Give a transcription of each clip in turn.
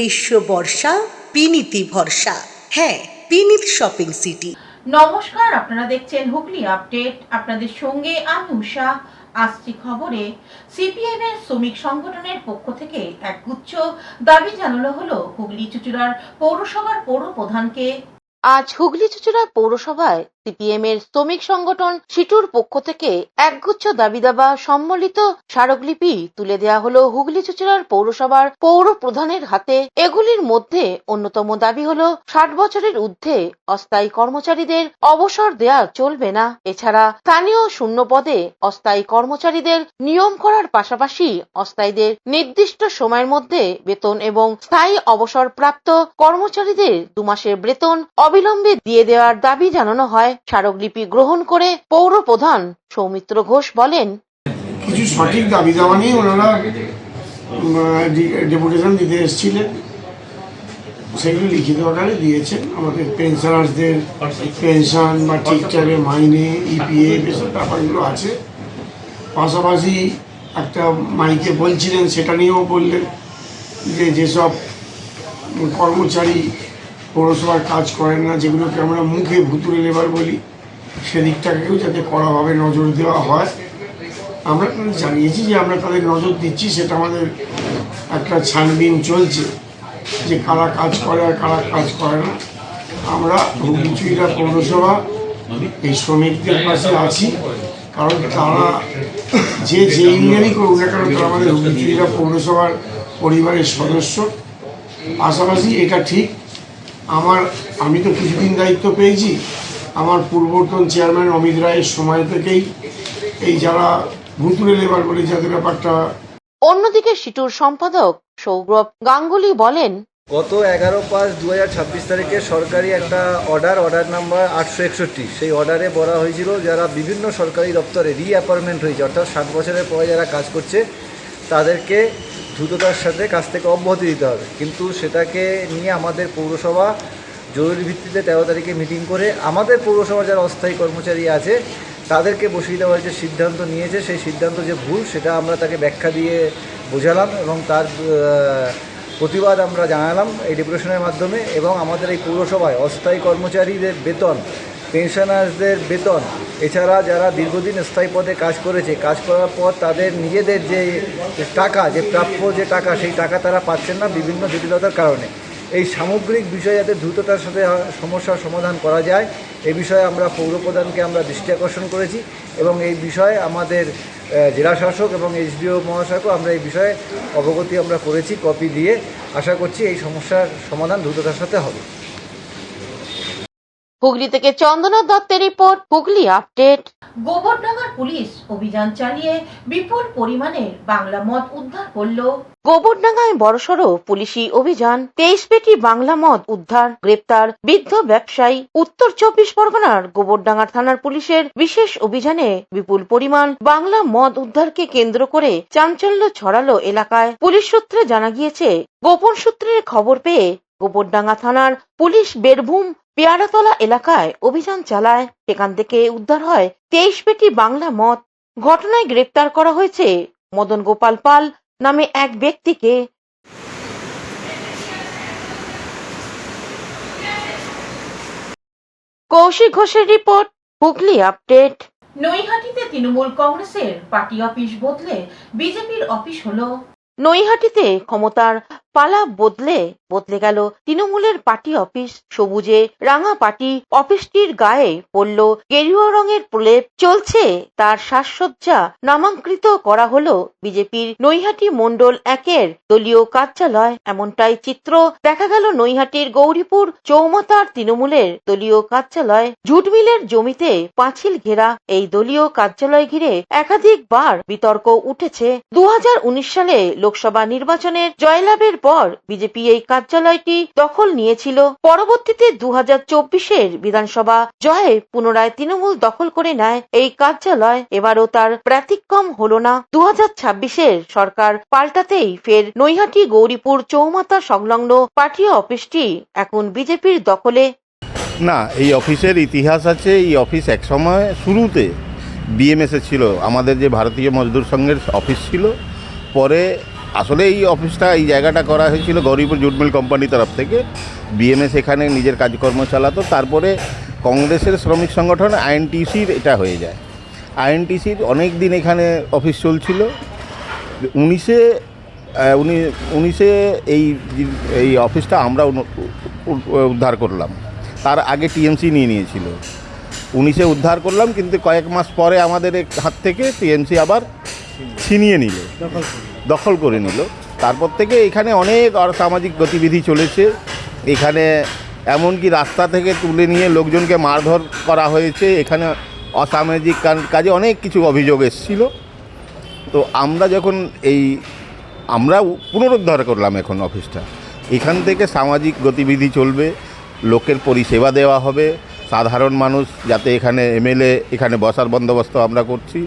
গ্রীষ্ম বর্ষা বিনীতি ভরসা। হ্যাঁ, বিনীত শপিং সিটি। নমস্কার, আপনারা দেখছেন হুগলি আপডেট। আপনাদের সঙ্গে আমি উষা। আসছি খবরে। সিপিএম এর শ্রমিক সংগঠনের পক্ষ থেকে একগুচ্ছ দাবি জানানো হলো হুগলি চুঁচুড়ার পৌরসভার পৌর প্রধানকে। আজ হুগলি চুঁচুড়া পৌরসভায় সিপিএম এর শ্রমিক সংগঠন সিটুর পক্ষ থেকে একগুচ্ছ দাবি দাবা সম্মিলিত স্মারকলিপি তুলে দেওয়া হলো হুগলি চুঁচুড়ার পৌরসভার পৌর প্রধানের হাতে। এগুলির মধ্যে অন্যতম দাবি হলো 60 বছরের ঊর্ধ্বে অস্থায়ী কর্মচারীদের অবসর দেয়া চলবে না। এছাড়া স্থানীয় শূন্য পদে অস্থায়ী কর্মচারীদের নিয়ম করার পাশাপাশি অস্থায়ীদের নির্দিষ্ট সময়ের মধ্যে বেতন এবং স্থায়ী অবসর প্রাপ্ত কর্মচারীদের 2 মাসের বেতন অবিলম্বে দিয়ে দেওয়ার দাবি জানানো হয়। স্মারকলিপি গ্রহণ করে পৌর প্রধান সৌমিত্র ঘোষ বলেন, কিছু সঠিক দাবি দাওয়া নিয়ে ওনারা ডেপুটেশন দিতে এসেছিলেন, সেগুলো লিখিত আকারে দিয়েছেন। আমাদের পেনশনারদের পেনশন বা ঠিকঠাকে মাইনে, ইপিএফ এসব ব্যাপারগুলো আছে। পাশাপাশি একটা মাইকে বলছিলেন, সেটা নিয়েও বললেন যে যেসব কর্মচারী পৌরসভার কাজ করেন না, যেগুলোকে আমরা মুখে ভুতুড়ে লেবার বলি, সেদিকটাকেও যাতে কড়াভাবে নজর দেওয়া হয়। আমরা জানিয়েছি যে আমরা তাদের নজর দিচ্ছি, সেটা আমাদের একটা ছানবিন চলছে যে কারা কাজ করে আর কারা কাজ করে না। আমরা হুগলি চুঁচুড়া পৌরসভা এই শ্রমিকদের পাশে আছি, কারণ তারা যে ইউনিয়নই করুক না কেন, তারা আমাদের হুগলি চুঁচুড়া পৌরসভার পরিবারের সদস্য। পাশাপাশি এটা ঠিক, আমি তো কিছুদিন দায়িত্ব পেয়েছি, আমার পূর্বতন চেয়ারম্যান অমিত রায়ের সময় থেকেই এই যারা ভুতুড়ে লেবার বলে যাদের ব্যাপারটা। অন্যদিকে সিটুর সম্পাদক সৌরভ গাঙ্গুলি বলেন, গত 11/5/2026 তারিখে সরকারি একটা অর্ডার নাম্বার 861, সেই অর্ডারে বলা হয়েছিল যারা বিভিন্ন সরকারি দপ্তরে রিঅ্যাপয়েন্টমেন্ট হয়েছে, অর্থাৎ 60 বছরের পরে যারা কাজ করছে তাদেরকে দ্রুততার সাথে কাজ থেকে অব্যাহতি দিতে হবে। কিন্তু সেটাকে নিয়ে আমাদের পৌরসভা জরুরি ভিত্তিতে 13 তারিখে মিটিং করে আমাদের পৌরসভার যারা অস্থায়ী কর্মচারী আছে তাদেরকে বসিয়ে দেওয়ার যে সিদ্ধান্ত নিয়েছে, সেই সিদ্ধান্ত যে ভুল সেটা আমরা তাকে ব্যাখ্যা দিয়ে বোঝালাম এবং তার প্রতিবাদ আমরা জানালাম এই ডেপুটেশনের মাধ্যমে। এবং আমাদের এই পৌরসভায় অস্থায়ী কর্মচারীদের বেতন, পেনশনারদের বেতন, এছাড়া যারা দীর্ঘদিন স্থায়ী পদে কাজ করেছে, কাজ করার পর তাদের নিজেদের যে টাকা, যে প্রাপ্য যে টাকা, সেই টাকা তারা পাচ্ছেন না বিভিন্ন জটিলতার কারণে। এই সামগ্রিক বিষয়ে যাতে দ্রুততার সাথে সমস্যার সমাধান করা যায় এই বিষয়ে আমরা পৌরপ্রধানকে আমরা দৃষ্টি আকর্ষণ করেছি এবং এই বিষয়ে আমাদের জেলা শাসক এবং এসডিও মহাশয়কেও আমরা এই বিষয়ে অবগতি আমরা করেছি কপি দিয়ে। আশা করছি এই সমস্যার সমাধান দ্রুততার সাথে হবে। হুগলি থেকে চন্দনা দত্তের রিপোর্ট, হুগলি আপডেট। গোবরডাঙ্গার পুলিশ অভিযান চালিয়ে বিপুল পরিমাণের বাংলা মদ উদ্ধার করলো। গোবরডাঙ্গায় বড়সড় পুলিশি অভিযান, 23 পেটি বাংলা মদ উদ্ধার, গ্রেপ্তার বৃদ্ধ ব্যবসায়ী। উত্তর 24 পরগনার গোবরডাঙ্গা থানার পুলিশের বিশেষ অভিযানে বিপুল পরিমাণ বাংলা মদ উদ্ধারকে কেন্দ্র করে চাঞ্চল্য ছড়ালো এলাকায়। পুলিশ সূত্রে জানা গিয়েছে, গোপন সূত্রের খবর পেয়ে গোবরডাঙ্গা থানার পুলিশ বীরভূম পেয়ারাতলা এলাকায় অভিযান চালায়। সেখান থেকে উদ্ধার হয় 23 পেটি বাংলা মদ। ঘটনায় গ্রেপ্তার করা হয়েছে মদন গোপাল পাল নামে এক ব্যক্তিকে। কৌশিক ঘোষের রিপোর্ট, হুগলি আপডেট। নৈহাটিতে তৃণমূল কংগ্রেসের পার্টি অফিস বদলে বিজেপির অফিস হলো। নৈহাটিতে ক্ষমতার পালা বদলে গেল তৃণমূলের পার্টি অফিস। সবুজে রাঙা পার্টি অফিসটির গায়ে পড়ল গেরুয়া রঙের প্রলেপ। চলছে তার সাজসজ্জা। নামাঙ্কিত করা হলো বিজেপির নৈহাটি মণ্ডল 1-এর দলীয় কার্যালয়। এমনটাই চিত্র দেখা গেল নৈহাটির গৌরীপুর চৌমাথার তৃণমূলের দলীয় কার্যালয়। ঝুটমিলের জমিতে পাঁচিল ঘেরা এই দলীয় কার্যালয় ঘিরে একাধিকবার বিতর্ক উঠেছে। 2019 সালে লোকসভা নির্বাচনের জয়লাভের পর বিজেপি এই কার্যালয়টি দখল নিয়েছিল। পরবর্তীতে 2024-এর বিধানসভা জয়ে পুনরায় তৃণমূল দখল করে নেয় এই কার্যালয়। এবারও তার ব্যতিক্রম হলো না। 2026-এর সরকার পাল্টাতেই ফের নৈহাটি গৌরীপুর চৌমাথা সংলগ্ন পার্টি অফিসটি এখন বিজেপির দখলে। না, এই অফিসের ইতিহাস আছে। এই অফিস একসময় শুরুতে বিএমএসে ছিল, আমাদের যে ভারতীয় মজদুর সংঘের অফিস ছিল। পরে আসলে এই অফিসটা, এই জায়গাটা করা হয়েছিল গৌরীপুর জুট মিল কোম্পানির তরফ থেকে। বিএমএস এখানে নিজের কাজকর্ম চালাতো, তারপরে কংগ্রেসের শ্রমিক সংগঠন আইএনটিসির এটা হয়ে যায়। আইএনটিসির অনেক দিন এখানে অফিস চলছিল। 1919 এই অফিসটা আমরা উদ্ধার করলাম। তার আগে টিএমসি নিয়ে নিয়েছিল। 19 উদ্ধার করলাম, কিন্তু কয়েক মাস পরে আমাদের হাত থেকে টিএমসি আবার ছিনিয়ে নিল, দখল করে নিল। তারপর থেকে এখানে অনেক অসামাজিক গতিবিধি চলেছে। এখানে এমনকি রাস্তা থেকে তুলে নিয়ে লোকজনকে মারধর করা হয়েছে। এখানে অসামাজিক কাজে অনেক কিছু অভিযোগ এসেছিল। তো আমরা পুনরুদ্ধার করলাম এখন অফিসটা। এখান থেকে সামাজিক গতিবিধি চলবে, লোকের পরিষেবা দেওয়া হবে। সাধারণ মানুষ যাতে এখানে এমএলএ এখানে বসার বন্দোবস্ত আমরা করছি,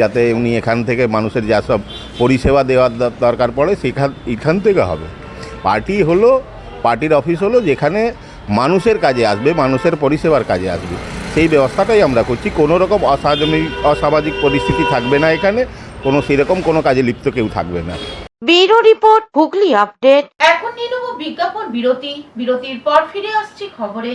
যাতে উনি এখান থেকে মানুষের যা সব পরিষেবা দেওয়ার দরকার পড়ে এখান থেকে হবে। পার্টির অফিস হলো যেখানে মানুষের কাজে আসবে, মানুষের পরিষেবার কাজে আসবে, সেই ব্যবস্থাটাই আমরা করছি। কোনো রকম অসামাজিক পরিস্থিতি থাকবে না, এখানে সেরকম কোনো কাজে লিপ্ত কেউ থাকবে না। Bureau report, Hooghly update. এখন নিয়ে নেব বিজ্ঞাপন বিরতি। বিরতির পর ফিরে আসছি খবরে।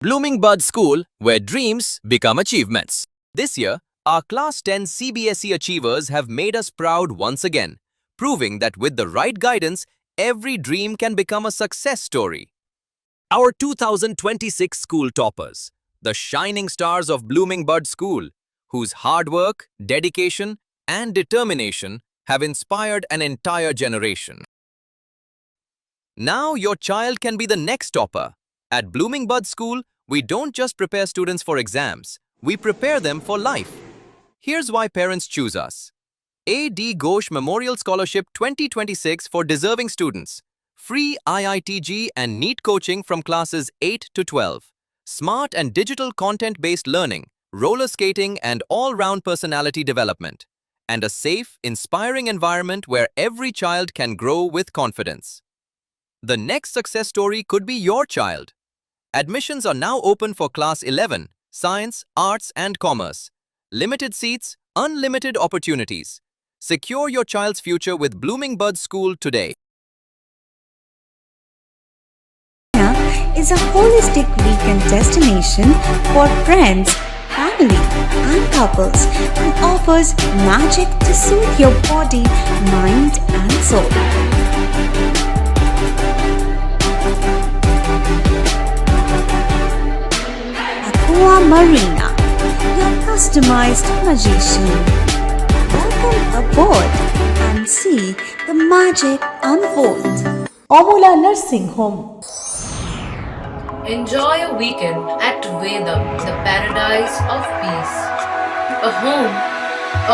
Blooming Bud School, where dreams become achievements. This year, our Class 10 CBSE achievers have made us proud once again, proving that with the right guidance, every dream can become a success story. Our 2026 school toppers, the shining stars of Blooming Bud School, whose hard work, dedication, and determination have inspired an entire generation. Now your child can be the next topper. At Blooming Bud School, we don't just prepare students for exams, we prepare them for life. Here's why parents choose us. A.D. Ghosh Memorial Scholarship 2026 for deserving students. Free IITG and NEET coaching from classes 8 to 12. Smart and digital content-based learning, roller skating and all-round personality development. And a safe, inspiring environment where every child can grow with confidence. The next success story could be your child. Admissions are now open for Class 11, Science, Arts and Commerce. Limited seats, unlimited opportunities. Secure your child's future with Blooming Bud School today. Is a holistic weekend destination for friends, family, and couples and offers magic to soothe your body, mind, and soul. Aqua Marina, your customized magician. Welcome aboard and see the magic unfold. Amala nursing home. Enjoy a weekend at Vedam, the paradise of peace. A home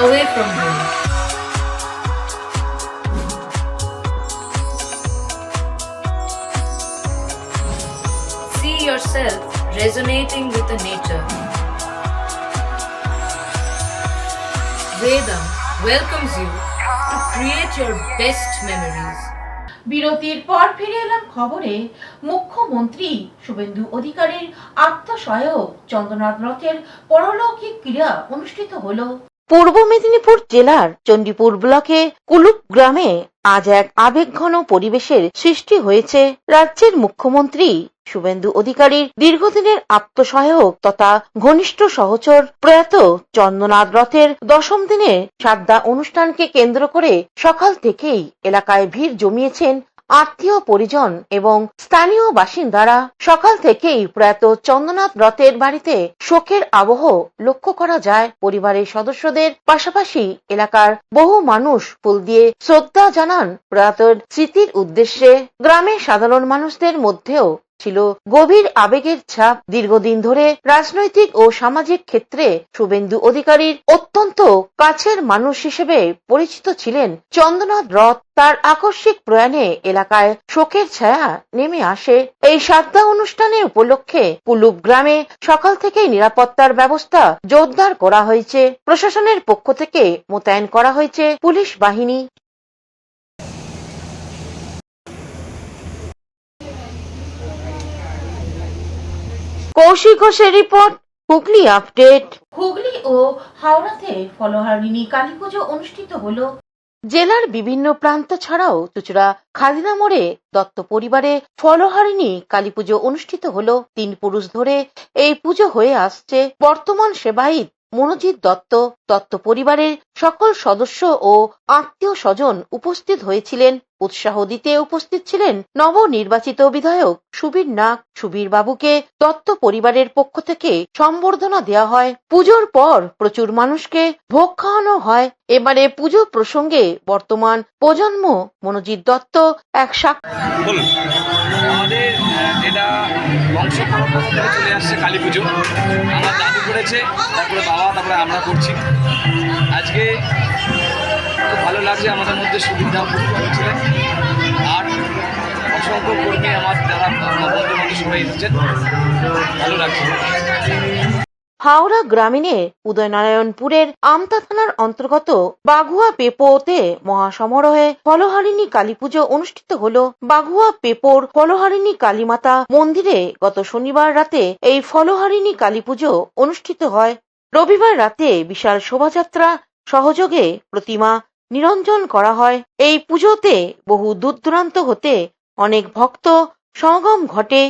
away from home. See yourself resonating with the nature. Vedam welcomes you to create your best memories. বিরতির পর ফিরে এলাম খবরে। মুখ্যমন্ত্রী শুভেন্দু অধিকারীর আত্মসহায়ক চন্দ্রনাথ রথের পরলৌকিক ক্রিয়া অনুষ্ঠিত হলো। পূর্ব মেদিনীপুর জেলার চণ্ডীপুর ব্লকে কুলুপ গ্রামে আজ এক আবেগঘন পরিবেশের সৃষ্টি হয়েছে। রাজ্যের মুখ্যমন্ত্রী শুভেন্দু অধিকারীর দীর্ঘদিনের আত্মসহায়ক তথা ঘনিষ্ঠ সহচর প্রয়াত চন্দ্রনাথ রথের 10ম দিনের শ্রাদ্ধা অনুষ্ঠানকে কেন্দ্র করে সকাল থেকেই এলাকায় ভিড় জমিয়েছেন আত্মীয় পরিজন এবং স্থানীয় বাসিন্দারা। সকাল থেকেই প্রয়াত চন্দ্রনাথ রথের বাড়িতে শোকের আবহ লক্ষ্য করা যায়। পরিবারের সদস্যদের পাশাপাশি এলাকার বহু মানুষ ফুল দিয়ে শ্রদ্ধা জানান প্রয়াতের স্মৃতির উদ্দেশ্যে। গ্রামের সাধারণ মানুষদের মধ্যেও ছিল গভীর আবেগের ছাপ। দীর্ঘদিন ধরে রাজনৈতিক ও সামাজিক ক্ষেত্রে শুভেন্দু অধিকারীর অত্যন্ত কাছের মানুষ হিসেবে পরিচিত ছিলেন চন্দ্রনাথ রথ। তার আকস্মিক প্রয়াণে এলাকায় শোকের ছায়া নেমে আসে। এই শ্রাদ্ধা অনুষ্ঠানের উপলক্ষে কুলুপ গ্রামে সকাল থেকেই নিরাপত্তার ব্যবস্থা জোরদার করা হয়েছে। প্রশাসনের পক্ষ থেকে মোতায়েন করা হয়েছে পুলিশ বাহিনী। কৌশিক ঘোষের রিপোর্ট, হুগলি আপডেট। হুগলি ও হাওড়াতে ফলহারিণী কালী পুজো অনুষ্ঠিত হলো। জেলার বিভিন্ন প্রান্ত ছাড়াও চুঁচুড়া খাদিনা মোড়ে দত্ত পরিবারে ফলহারিণী কালীপুজো অনুষ্ঠিত হলো। 3 পুরুষ ধরে এই পুজো হয়ে আসছে। বর্তমান সেবায়িত মনোজিৎ দত্ত, দত্ত পরিবারের সকল সদস্য ও আত্মীয় স্বজন উপস্থিত হয়েছিলেন। উৎসাহ দিতে উপস্থিত ছিলেন নবনির্বাচিত বিধায়ক সুবীর নাগ। সুবীর বাবুকে দত্ত পরিবারের পক্ষ থেকে সম্বর্ধনা দেওয়া হয়। পুজোর পর প্রচুর মানুষকে ভোগ খাওয়ানো হয়। এবারে পুজো প্রসঙ্গে বর্তমান প্রজন্ম মনোজিৎ দত্ত এক বলুন। আমাদের এটা বংশ পরম্পরা থেকে চলে আসছে কালী পুজো। আমার দাদু করেছে, তারপরে বাবা, তারপরে আমরা করছি। আজকে খুব ভালো লাগছে, আমাদের মধ্যে সুবিধা উপস্থিত ছিলেন আর অসংখ্য কর্মী আমার যারা বন্ধু বান্ধব সবাই এসেছেন, ভালো লাগছে। হাওড়া গ্রামীণের উদয়নারায়ণপুরের আমতা থানার অন্তর্গত বাঘুয়া পেপোতে মহাসমারোহে ফলহারিণী কালী পুজো অনুষ্ঠিত হল। বাঘুয়া পেপোর ফলহারিণী কালীমাতা মন্দিরে গত শনিবার রাতে এই ফলহারিণী কালী পুজো অনুষ্ঠিত হয়। রবিবার রাতে বিশাল শোভাযাত্রা সহযোগে প্রতিমা নিরঞ্জন করা হয়। এই পুজোতে বহু দূর দূরান্ত হতে অনেক ভক্ত সমাগম ঘটে।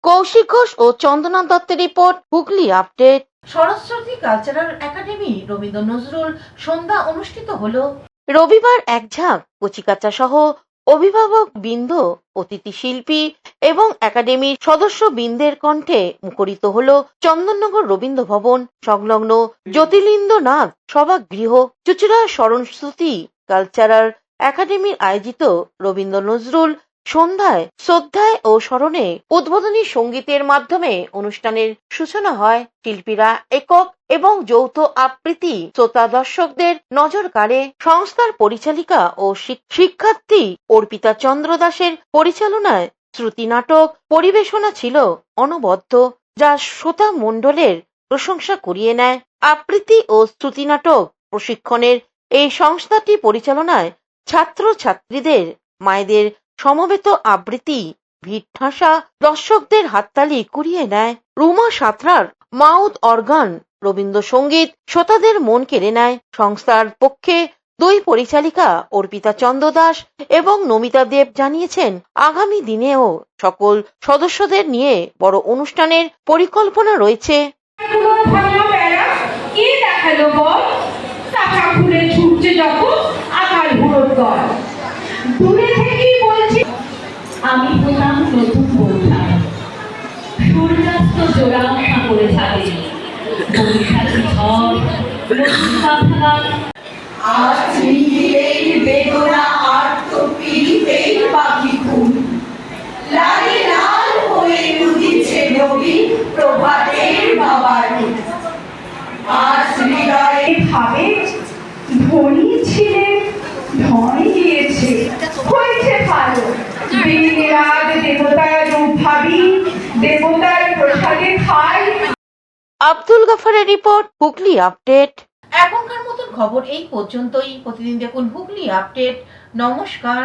কৌশিক ঘোষ ও চন্দনা দত্তের report, Hooghly update. Saraswati cultural academy Rabindra Nazrul সন্ধ্যা অনুষ্ঠিত হলো। রবিবার এক ঝাঁক কচিকাঁচা সহ অভিভাবক বৃন্দ, অতিথি শিল্পী এবং একাডেমির সদস্য বৃন্দের কণ্ঠে মুখরিত হল চন্দননগর রবীন্দ্র ভবন সংলগ্ন জ্যোতির্লিঙ্গনাথ সভাগৃহ। চুঁচুড়া স্মরণশ্রুতি কালচারাল একাডেমির আয়োজিত রবীন্দ্র নজরুল সন্ধ্যায় শ্রদ্ধায় ও স্মরণে উদ্বোধনী সঙ্গীতের মাধ্যমে অনুষ্ঠানের সূচনা হয়। শিল্পীরা একক এবং যৌথ আবৃত্তি শ্রোতা দর্শকদের নজর কাড়ে। সংস্থার পরিচালিকা ও শিক্ষার্থী অর্পিতা চন্দ্র দাসের পরিচালনায় শ্রুতি নাটক পরিবেশনা ছিল অনবদ্য, যা শ্রোতা মণ্ডলের প্রশংসা কুড়িয়ে নেয়। আবৃত্তি ও শ্রুতি নাটক প্রশিক্ষণের এই সংস্থাটি পরিচালনায় ছাত্র ছাত্রীদের মায়েদের সমবেত আবৃত্তি ভিড় ঠাসা দর্শকদের হাততালি কুড়িয়ে নেয়। রুমা সাঁতরার মাউথ অর্গান রবীন্দ্রসঙ্গীত শ্রোতাদের মন কেড়ে নেয়। সংস্থার পক্ষে দুই পরিচালিকা অর্পিতা চন্দ্র দাস এবং নমিতা দেব জানিয়েছেন, আগামী দিনেও সকল সদস্যদের নিয়ে বড় অনুষ্ঠানের পরিকল্পনা রয়েছে। আমি হলাম নতুন বৌঠা, সূর্যাস্ত জোড়া করে থাকে বৈশাখী ঝড় আজ নিহিলেই বেদনা আর তো পিড়িতেই পাখি ফুল লাল লাল হয়ে উদিছে নবী প্রভাতের বাবার। আজ হৃদয়ে ভাবে ধনী ছিলেন, ধন গিয়েছে, হয়েছে ভালো। দিন রাত দেবতার রূপ ভাবি, দেবতার প্রসাদে খাই। আব্দুল গাফারের রিপোর্ট, হুগলি আপডেট। এখনকার মতন খবর এই পর্যন্তই। প্রতিদিন দেখুন হুগলি আপডেট। নমস্কার।